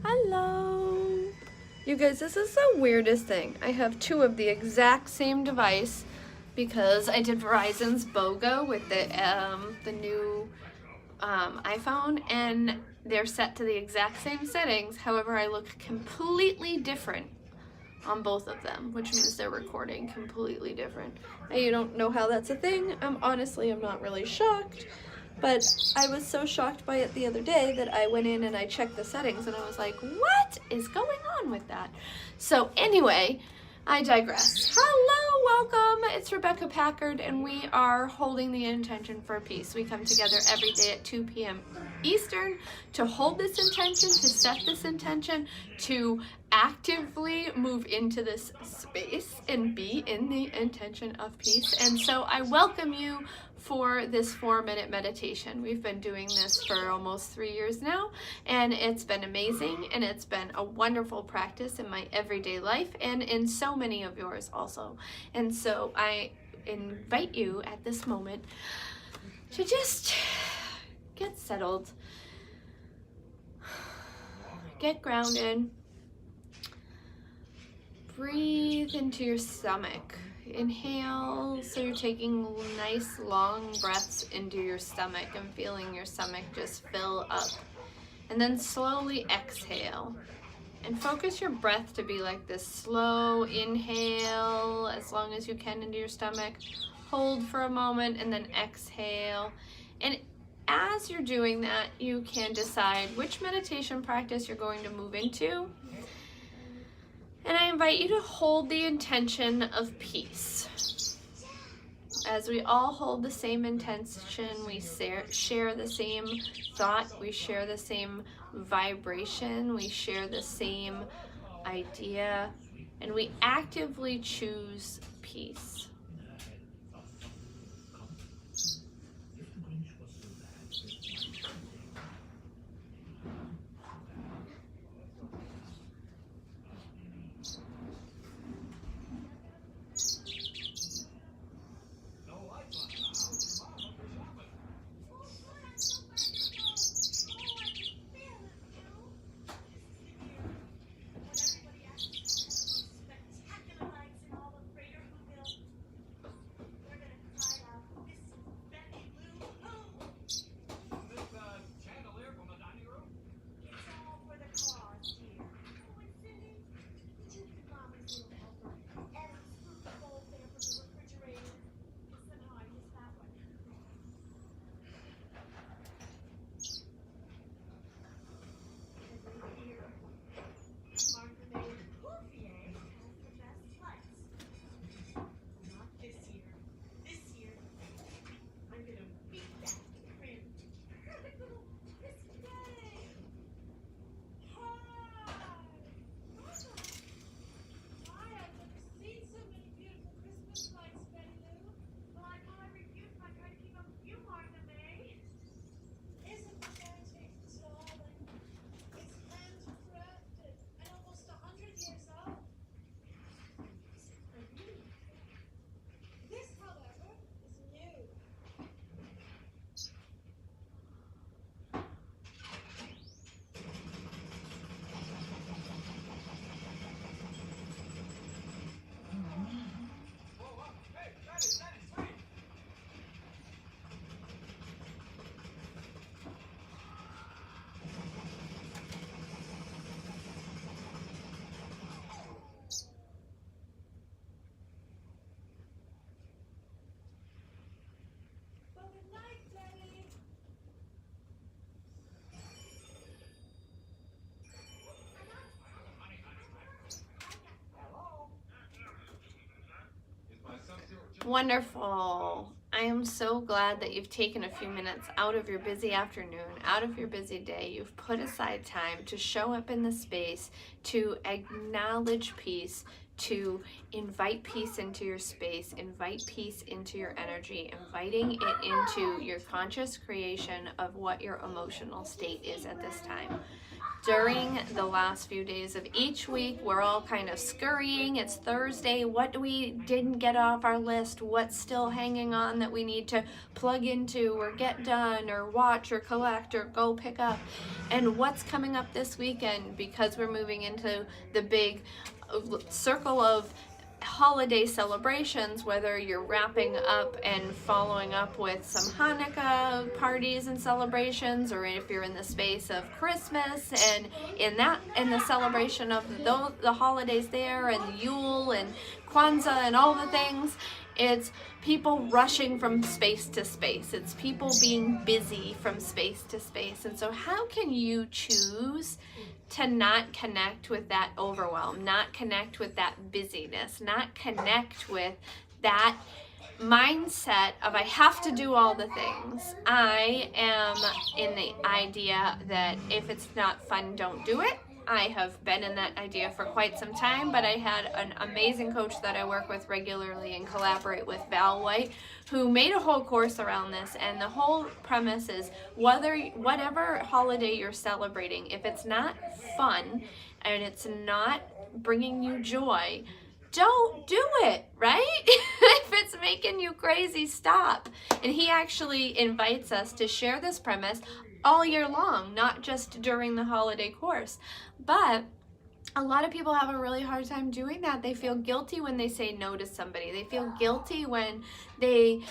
Hello. You guys, this is the weirdest thing. I have two of the exact same device because I did Verizon's BOGO with the new iPhone, and they're set to the exact same settings. However, I look completely different on both of them, which means they're recording completely different. Now, you don't know how that's a thing. Honestly, I'm not really shocked, but I was so shocked by it the other day that I went in and I checked the settings and I was like, what is going on with that? So anyway, I digress. Hello, welcome. It's Rebecca Packard, and we are holding the intention for peace. We come together every day at 2 p.m. Eastern to hold this intention, to set this intention, to actively move into this space and be in the intention of peace. And so I welcome you for this 4-minute meditation. We've been doing this for almost 3 years now, and it's been amazing, and it's been a wonderful practice in my everyday life and in so many of yours also. And so I invite you at this moment to just get settled, get grounded, breathe into your stomach. Inhale, so you're taking nice long breaths into your stomach and feeling your stomach just fill up. And then slowly exhale. And focus your breath to be like this slow inhale as long as you can into your stomach. Hold for a moment and then exhale. And as you're doing that, you can decide which meditation practice you're going to move into. And I invite you to hold the intention of peace. As we all hold the same intention, we share the same thought, we share the same vibration, we share the same idea, and we actively choose peace. Wonderful. I am so glad that you've taken a few minutes out of your busy afternoon, out of your busy day. You've put aside time to show up in the space, to acknowledge peace, to invite peace into your space, invite peace into your energy, inviting it into your conscious creation of what your emotional state is at this time. During the last few days of each week, we're all kind of scurrying. It's Thursday. What do we didn't get off our list? What's still hanging on that we need to plug into or get done or watch or collect or go pick up? And what's coming up this weekend, because we're moving into the big circle of holiday celebrations, whether you're wrapping up and following up with some Hanukkah parties and celebrations, or if you're in the space of Christmas and in the celebration of the holidays there, and Yule and Kwanzaa and all the things. It's people rushing from space to space. It's people being busy from space to space. And so how can you choose to not connect with that overwhelm, not connect with that busyness, not connect with that mindset of I have to do all the things? I am in the idea that if it's not fun, don't do it. I have been in that idea for quite some time, but I had an amazing coach that I work with regularly and collaborate with, Val White, who made a whole course around this. And the whole premise is whatever holiday you're celebrating, if it's not fun and it's not bringing you joy, don't do it, right? If it's making you crazy, stop. And he actually invites us to share this premise all year long, not just during the holiday course. But a lot of people have a really hard time doing that. They feel guilty when they say no to somebody. They feel guilty when they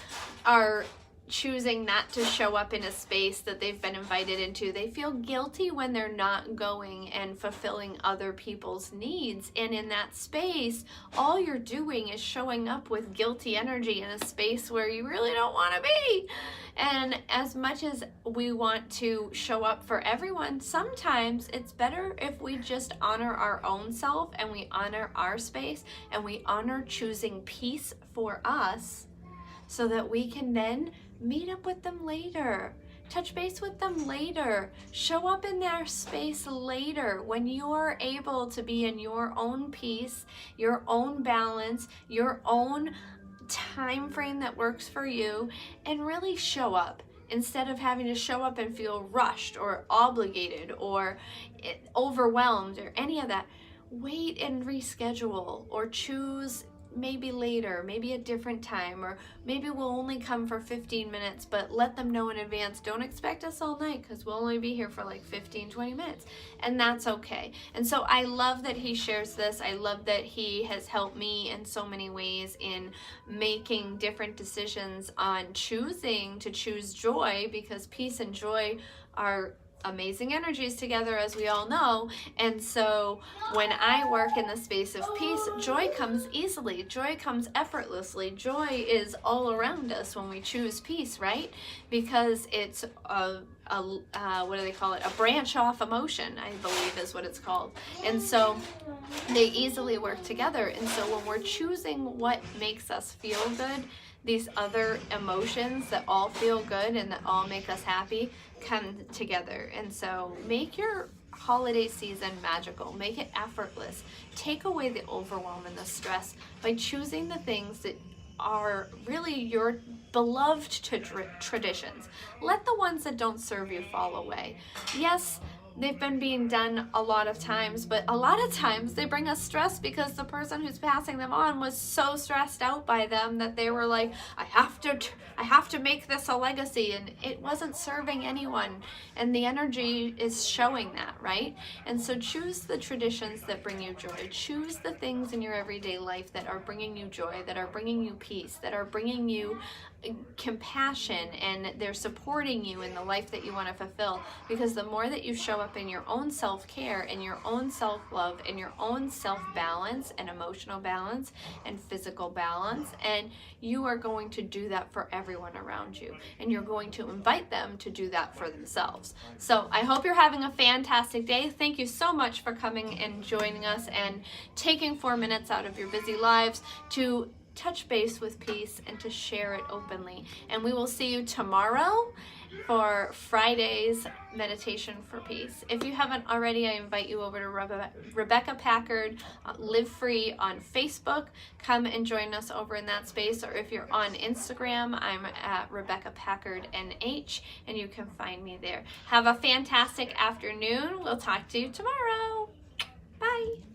are choosing not to show up in a space that they've been invited into. They feel guilty when they're not going and fulfilling other people's needs. And in that space, all you're doing is showing up with guilty energy in a space where you really don't want to be. And as much as we want to show up for everyone, sometimes it's better if we just honor our own self and we honor our space and we honor choosing peace for us, so that we can then meet up with them later, touch base with them later, show up in their space later when you're able to be in your own peace, your own balance, your own time frame that works for you, and really show up instead of having to show up and feel rushed or obligated or overwhelmed or any of that. Wait and reschedule, or choose maybe later, maybe a different time, or maybe we'll only come for 15 minutes, but let them know in advance. Don't expect us all night, because we'll only be here for like 15-20 minutes, and that's okay. And so I love that he shares this. I love that he has helped me in so many ways in making different decisions on choosing to choose joy, because peace and joy are amazing energies together, as we all know. And so when I work in the space of peace, joy comes easily, joy comes effortlessly, joy is all around us when we choose peace, right? Because it's what do they call it, a branch off emotion, I believe is what it's called. And so they easily work together. And so when we're choosing what makes us feel good, these other emotions that all feel good and that all make us happy come together. And so make your holiday season magical, make it effortless, take away the overwhelm and the stress by choosing the things that are really your beloved traditions. Let the ones that don't serve you fall away. Yes, they've been being done a lot of times, but a lot of times they bring us stress because the person who's passing them on was so stressed out by them that they were like, I have to make this a legacy, and it wasn't serving anyone, and the energy is showing that, right? And so choose the traditions that bring you joy. Choose the things in your everyday life that are bringing you joy, that are bringing you peace, that are bringing you compassion, and they're supporting you in the life that you want to fulfill. Because the more that you show up in your own self-care and your own self-love and your own self-balance and emotional balance and physical balance, and you are going to do that for everyone around you, and you're going to invite them to do that for themselves. So I hope you're having a fantastic day. Thank you so much for coming and joining us and taking 4 minutes out of your busy lives to touch base with peace and to share it openly. And we will see you tomorrow for Friday's Meditation for Peace. If you haven't already, I invite you over to Rebecca Packard Live Free on Facebook. Come and join us over in that space, or if you're on Instagram, I'm at Rebecca Packard NH, and you can find me there. Have a fantastic afternoon. We'll talk to you tomorrow. Bye.